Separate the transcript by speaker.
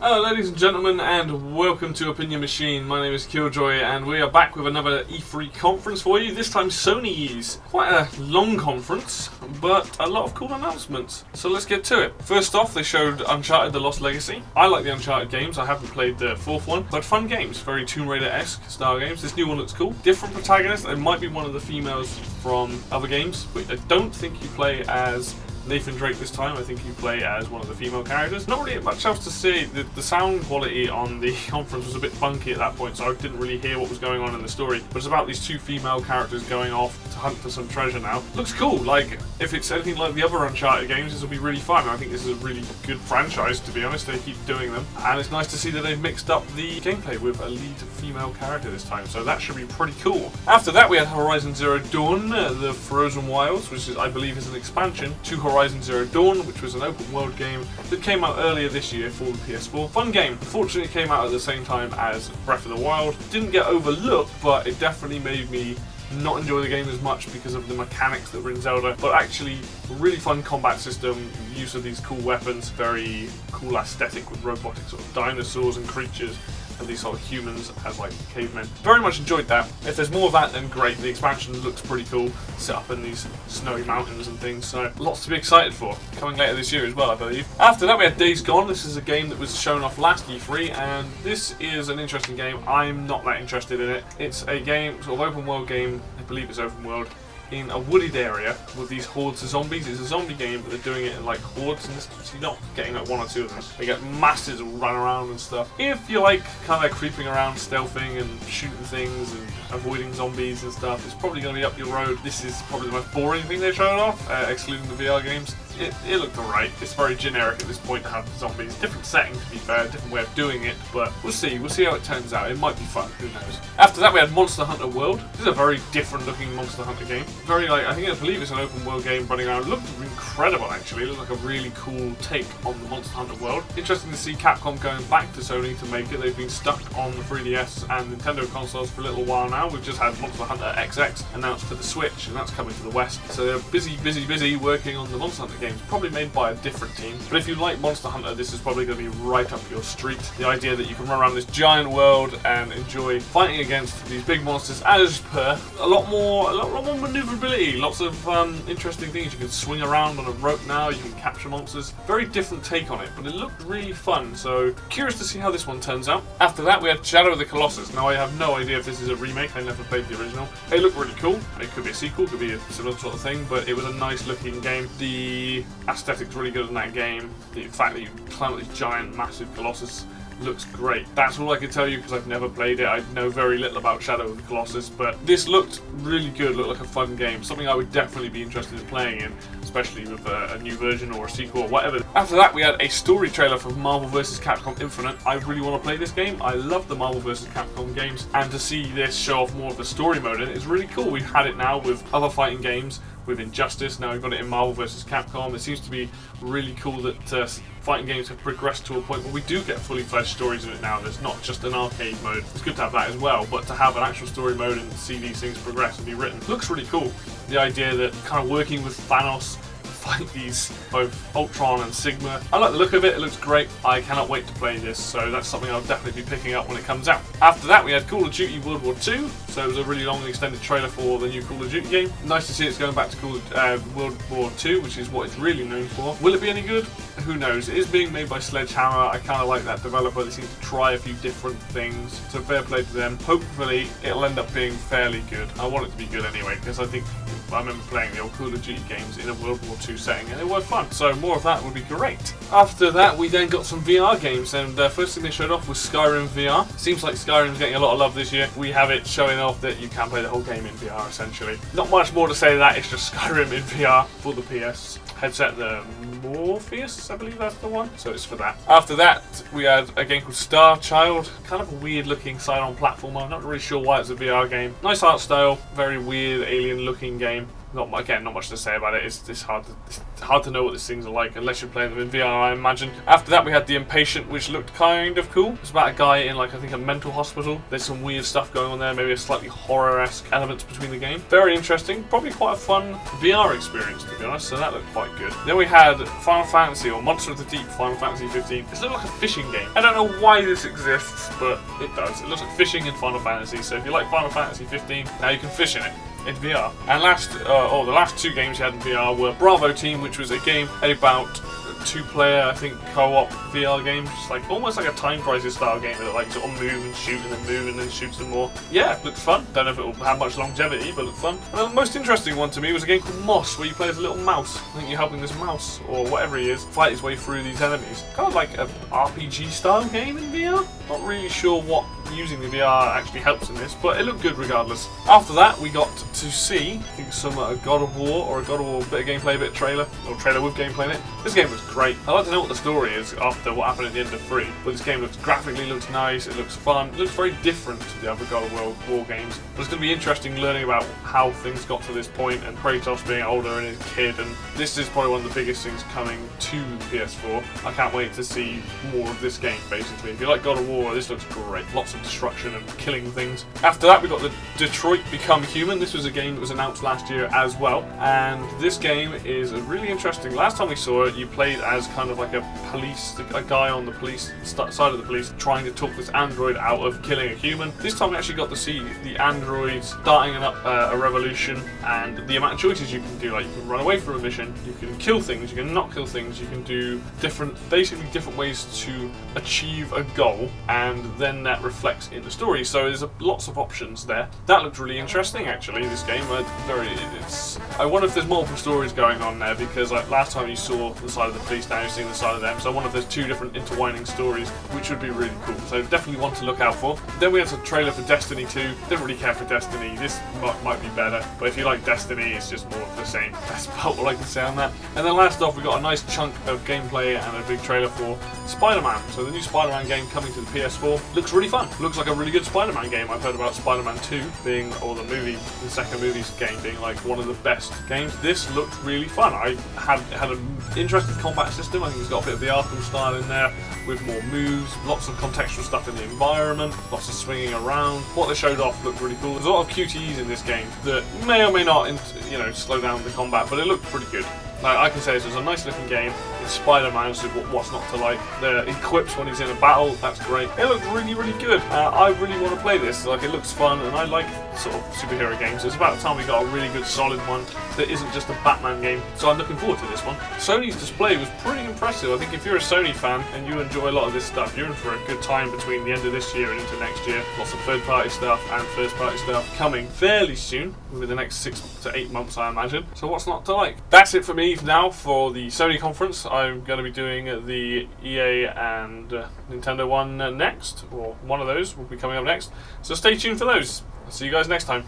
Speaker 1: Hello ladies and gentlemen, and welcome to Opinion Machine. My name is Killjoy and we are back with another E3 conference for you. This time Sony's. Quite a long conference, but a lot of cool announcements. So let's get to it. First off, they showed Uncharted The Lost Legacy. I like the Uncharted games. I haven't played the fourth one, but fun games. Very Tomb Raider-esque style games. This new one looks cool. Different protagonist. It might be one of the females from other games, but I don't think you play as Nathan Drake this time. I think you play as one of the female characters. Not really much else to say. The sound quality on the conference was a bit funky at that point, so I didn't really hear what was going on in the story. But it's about these two female characters going off to hunt for some treasure now. Looks cool. Like, if it's anything like the other Uncharted games, this will be really fun. I think this is a really good franchise, to be honest. They keep doing them. And it's nice to see that they've mixed up the gameplay with a lead female character this time, so that should be pretty cool. After that, we had Horizon Zero Dawn, the Frozen Wilds, which is, I believe, is an expansion to Horizon Zero Dawn, which was an open world game that came out earlier this year for the PS4. Fun game. Unfortunately, it came out at the same time as Breath of the Wild. Didn't get overlooked, but it definitely made me not enjoy the game as much because of the mechanics that were in Zelda, but actually really fun combat system, use of these cool weapons, very cool aesthetic with robotic sort of dinosaurs and creatures, and these sort of humans as like cavemen. Very much enjoyed that. If there's more of that, then great. The expansion looks pretty cool, set up in these snowy mountains and things, so lots to be excited for. Coming later this year as well, I believe. After that, we had Days Gone. This is a game that was shown off last E3, and this is an interesting game. I'm not that interested in it. It's a game, sort of open world game, I believe it's open world, in a wooded area with these hordes of zombies. It's a zombie game, but they're doing it in like hordes, and so you're not getting like one or two of them. They get masses of run around and stuff. If you like kind of like creeping around, stealthing and shooting things and avoiding zombies and stuff, it's probably going to be up your road. This is probably the most boring thing they showed off, excluding the VR games. It looked alright. It's very generic at this point to have zombies. Different setting, to be fair, different way of doing it, but we'll see. We'll see how it turns out. It might be fun, who knows. After that, we had Monster Hunter World. This is a very different looking Monster Hunter game. Very like, I believe it's an open world game running around. It looked incredible actually. It looked like a really cool take on the Monster Hunter world. Interesting to see Capcom going back to Sony to make it. They've been stuck on the 3DS and Nintendo consoles for a little while now. We've just had Monster Hunter XX announced for the Switch, and that's coming to the West. So they're busy working on the Monster Hunter games. Probably made by a different team. But if you like Monster Hunter, this is probably going to be right up your street. The idea that you can run around this giant world and enjoy fighting against these big monsters as per. A lot more maneuverability. Lots of interesting things. You can swing around on a rope now. You can capture monsters. Very different take on it, but it looked really fun. So curious to see how this one turns out. After that, we had Shadow of the Colossus. Now I have no idea if this is a remake. I never played the original. It looked really cool. It could be a sequel. Could be a similar sort of thing. But it was a nice looking game. The aesthetic's really good in that game. The fact that you climb up these giant, massive Colossus looks great. That's all I can tell you because I've never played it. I know very little about Shadow of the Colossus, but this looked really good, looked like a fun game. Something I would definitely be interested in playing in, especially with a new version or a sequel or whatever. After that, we had a story trailer for Marvel vs. Capcom Infinite. I really want to play this game. I love the Marvel vs. Capcom games, and to see this show off more of the story mode in it is really cool. We've had it now with other fighting games, with Injustice, now we've got it in Marvel vs. Capcom. It seems to be really cool that fighting games have progressed to a point where we do get fully fledged stories in it now. There's not just an arcade mode. It's good to have that as well, but to have an actual story mode and see these things progress and be written looks really cool. The idea that kind of working with Thanos, fight these both Ultron and Sigma. I like the look of it. It looks great. I cannot wait to play this, so that's something I'll definitely be picking up when it comes out. After that, we had Call of Duty World War II, so it was a really long and extended trailer for the new Call of Duty game. Nice to see it's going back to World War II, which is what it's really known for. Will it be any good? Who knows? It is being made by Sledgehammer. I kind of like that developer. They seem to try a few different things, so fair play to them. Hopefully, it'll end up being fairly good. I want it to be good anyway, because I think I remember playing the old Call of Duty games in a World War II setting, and it was fun. So more of that would be great. After that, we then got some VR games, and first thing they showed off was Skyrim VR. Seems like Skyrim's getting a lot of love this year. We have it showing off that you can play the whole game in VR, essentially. Not much more to say to that. It's just Skyrim in VR for the PS headset, the Morpheus, I believe that's the one. So it's for that. After that, we had a game called Star Child. Kind of a weird looking side-on platformer. I'm not really sure why it's a VR game. Nice art style, very weird alien looking game. not much to say about it. It's hard to know what these things are like unless you're playing them in VR, I imagine. After that, we had The Impatient, which looked kind of cool. It's about a guy in, like, I think a mental hospital. There's some weird stuff going on there, maybe a slightly horror-esque elements between the game. Very interesting, probably quite a fun VR experience, to be honest, so that looked quite good. Then we had Final Fantasy, or Monster of the Deep, Final Fantasy 15. It's like a fishing game. I don't know why this exists, but it does. It looks like fishing in Final Fantasy, so if you like Final Fantasy 15, now you can fish in it. In VR. And the last two games you had in VR were Bravo Team, which was a game about two-player, I think, co-op VR game, just like almost like a Time Crisis style game that like sort of move and shoot and then move and then shoot some more. Yeah, looked fun. Don't know if it will have much longevity, but looked fun. And the most interesting one to me was a game called Moss, where you play as a little mouse. I think you're helping this mouse, or whatever he is, fight his way through these enemies. Kind of like an RPG style game in VR. Not really sure what using the VR actually helps in this, but it looked good regardless. After that, we got to see, I think, some God of War, or a God of War bit of gameplay, bit of trailer, or trailer with gameplay in it. This game was great. I'd like to know what the story is after what happened at the end of 3, but this game graphically looks nice, it looks fun, it looks very different to the other God of War games. But it's going to be interesting learning about how things got to this point, and Kratos being older and his kid, and this is probably one of the biggest things coming to PS4. I can't wait to see more of this game, basically. If you like God of War, this looks great. Lots of destruction and killing things. After that, we got the Detroit Become Human. This was a game that was announced last year as well, and this game is really interesting. Last time we saw it, you played as kind of like a guy on the police side of the police trying to talk this android out of killing a human. This time we actually got to see the android starting a revolution, and the amount of choices you can do. Like, you can run away from a mission, you can kill things, you can not kill things, you can do basically different ways to achieve a goal, and then that reflects in the story. So there's lots of options there. That looked really interesting, actually. This game, I wonder if there's multiple stories going on there, because like last time you saw the side of the police, now you're seeing the side of them. So I wonder if there's two different intertwining stories, which would be really cool. So definitely one to look out for. Then we had a trailer for Destiny 2. Didn't really care for Destiny. This might be better, but if you like Destiny, it's just more of the same. That's about all I can say on that. And then last off, we got a nice chunk of gameplay and a big trailer for Spider-Man. So the new Spider-Man game coming to the PS4 looks really fun. Looks like a really good Spider-Man game. I've heard about Spider-Man 2 being, or the second movie's game being like one of the best games. This looked really fun. I had an interesting combat system. I think it's got a bit of the Arkham style in there, with more moves, lots of contextual stuff in the environment, lots of swinging around. What they showed off looked really cool. There's a lot of QTEs in this game that may or may not, slow down the combat, but it looked pretty good. I can say this was a nice looking game. It's Spider-Man, so what's not to like? The equips when he's in a battle, that's great. It looked really, really good. I really want to play this. Like, it looks fun, and I like sort of superhero games. It's about time we got a really good, solid one that isn't just a Batman game. So I'm looking forward to this one. Sony's display was pretty impressive. I think if you're a Sony fan and you enjoy a lot of this stuff, you're in for a good time between the end of this year and into next year. Lots of third-party stuff and first-party stuff coming fairly soon, within the next 6 to 8 months, I imagine. So what's not to like? That's it for me now for the Sony conference. I'm going to be doing the EA and Nintendo one next, or one of those will be coming up next. So stay tuned for those. I'll see you guys next time.